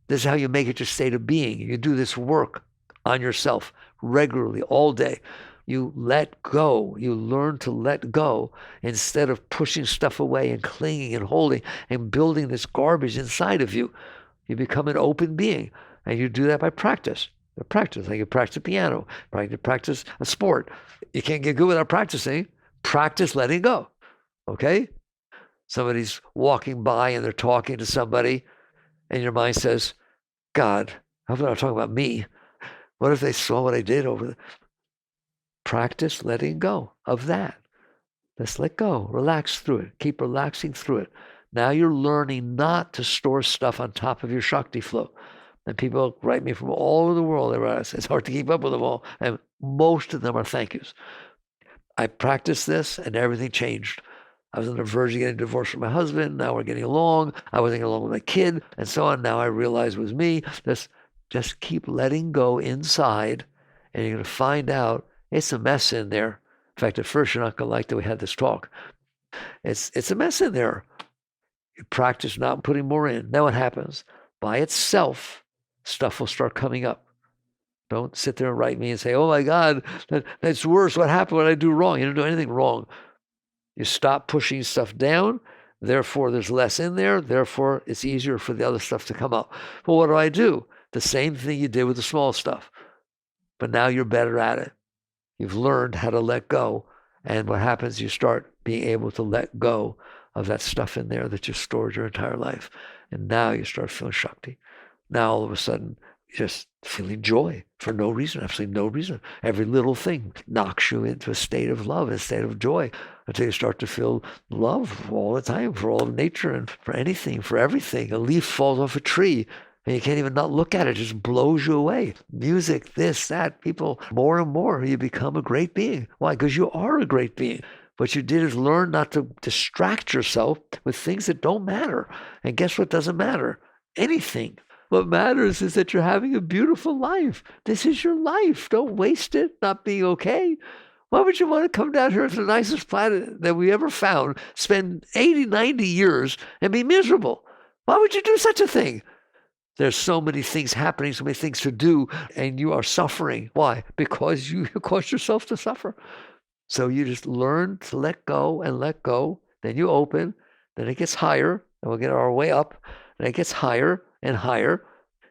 This is how you make it your state of being. You do this work on yourself regularly, all day. You let go. You learn to let go instead of pushing stuff away and clinging and holding and building this garbage inside of you. You become an open being. And you do that by practice. Practice, like you practice the piano, practice a sport. You can't get good without practicing. Practice letting go, okay? Somebody's walking by and they're talking to somebody, and your mind says, God, how about I'm talking about me? What if they saw what I did over there? Practice letting go of that. Just let go. Relax through it. Keep relaxing through it. Now you're learning not to store stuff on top of your Shakti flow. And people write me from all over the world. It's hard to keep up with them all. And most of them are thank yous. I practiced this and everything changed. I was on the verge of getting divorced from my husband. Now we're getting along. I wasn't getting along with my kid and so on. Now I realize it was me. Just keep letting go inside and you're going to find out it's a mess in there. In fact, at first you're not going to like that we had this talk. It's a mess in there. You practice not putting more in. Now what happens? By itself, stuff will start coming up. Don't sit there and write me and say, oh my God, that's worse. What happened? What did I do wrong? You didn't do anything wrong. You stop pushing stuff down. Therefore, there's less in there. Therefore, it's easier for the other stuff to come up. Well, what do? The same thing you did with the small stuff. But now you're better at it. You've learned how to let go. And what happens, you start being able to let go of that stuff in there that you stored your entire life. And now you start feeling Shakti. Now all of a sudden, you're just feeling joy for no reason, absolutely no reason. Every little thing knocks you into a state of love, a state of joy, until you start to feel love all the time for all of nature and for anything, for everything. A leaf falls off a tree and you can't even not look at it. It just blows you away. Music, this, that, people, more and more, you become a great being. Why? Because you are a great being. What you did is learn not to distract yourself with things that don't matter. And guess what doesn't matter? Anything. What matters is that you're having a beautiful life. This is your life. Don't waste it not being okay. Why would you want to come down here to the nicest planet that we ever found, spend 80, 90 years, and be miserable? Why would you do such a thing? There's so many things happening, so many things to do, and you are suffering. Why? Because you caused yourself to suffer. So you just learn to let go and let go. Then you open. Then it gets higher, and we'll get our way up. And it gets higher and higher.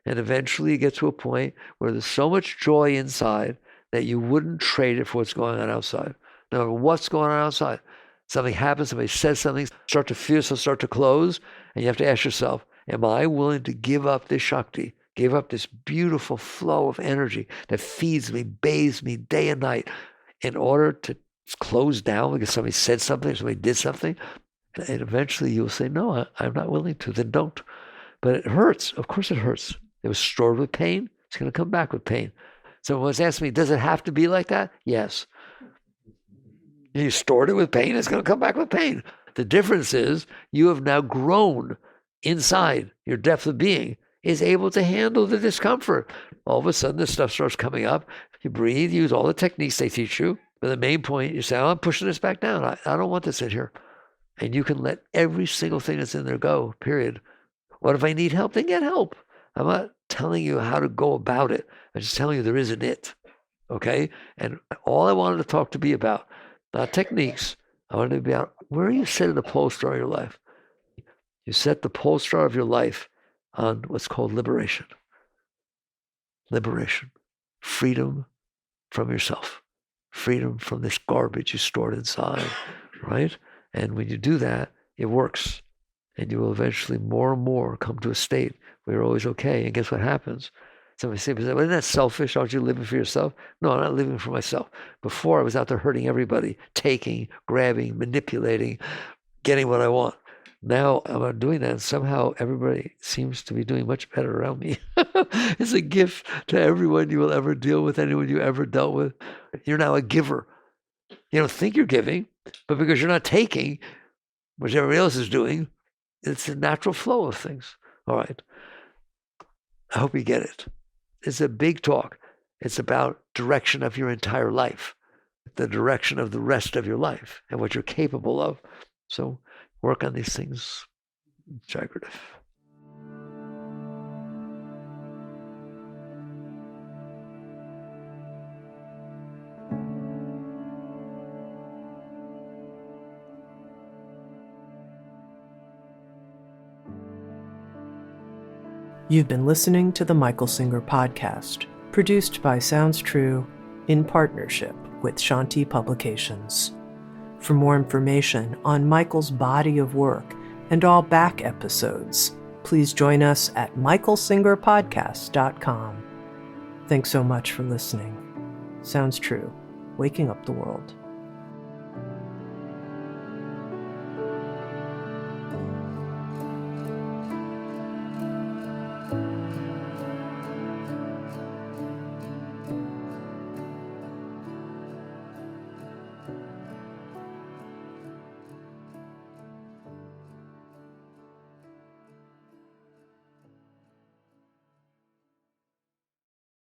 And eventually you get to a point where there's so much joy inside that you wouldn't trade it for what's going on outside. No matter what's going on outside. Something happens, somebody says something, start to feel, so start to close. And you have to ask yourself, am I willing to give up this Shakti, give up this beautiful flow of energy that feeds me, bathes me day and night in order to close down because somebody said something, somebody did something? And eventually you'll say, no, I'm not willing to. Then don't. But it hurts. Of course it hurts. It was stored with pain. It's going to come back with pain. Someone's asked me, does it have to be like that? Yes. You stored it with pain, it's going to come back with pain. The difference is you have now grown inside. Your depth of being is able to handle the discomfort. All of a sudden, this stuff starts coming up. You breathe, use all the techniques they teach you. But the main point, you say, oh, I'm pushing this back down. I don't want this in here. And you can let every single thing that's in there go, period. What if I need help? Then get help. I'm not telling you how to go about it. I'm just telling you there is an it, okay? And all I wanted to talk to be about, not techniques, I wanted to be about where you set the pole star of your life. You set the pole star of your life on what's called liberation. Liberation. Freedom from yourself. Freedom from this garbage you stored inside, right? And when you do that, it works. And you will eventually more and more come to a state where you're always okay. And guess what happens? Somebody says, well, isn't that selfish? Aren't you living for yourself? No, I'm not living for myself. Before, I was out there hurting everybody, taking, grabbing, manipulating, getting what I want. Now I'm not doing that. And somehow everybody seems to be doing much better around me. It's a gift to everyone you will ever deal with, anyone you ever dealt with. You're now a giver. You don't think you're giving, but because you're not taking, which everybody else is doing, It's a natural flow of things. All right. I hope you get it. It's a big talk. It's about direction of your entire life, the direction of the rest of your life and what you're capable of. So work on these things. Jagrative. You've been listening to the Michael Singer Podcast, produced by Sounds True in partnership with Shanti Publications. For more information on Michael's body of work and all back episodes, please join us at michaelsingerpodcast.com. Thanks so much for listening. Sounds True, waking up the world.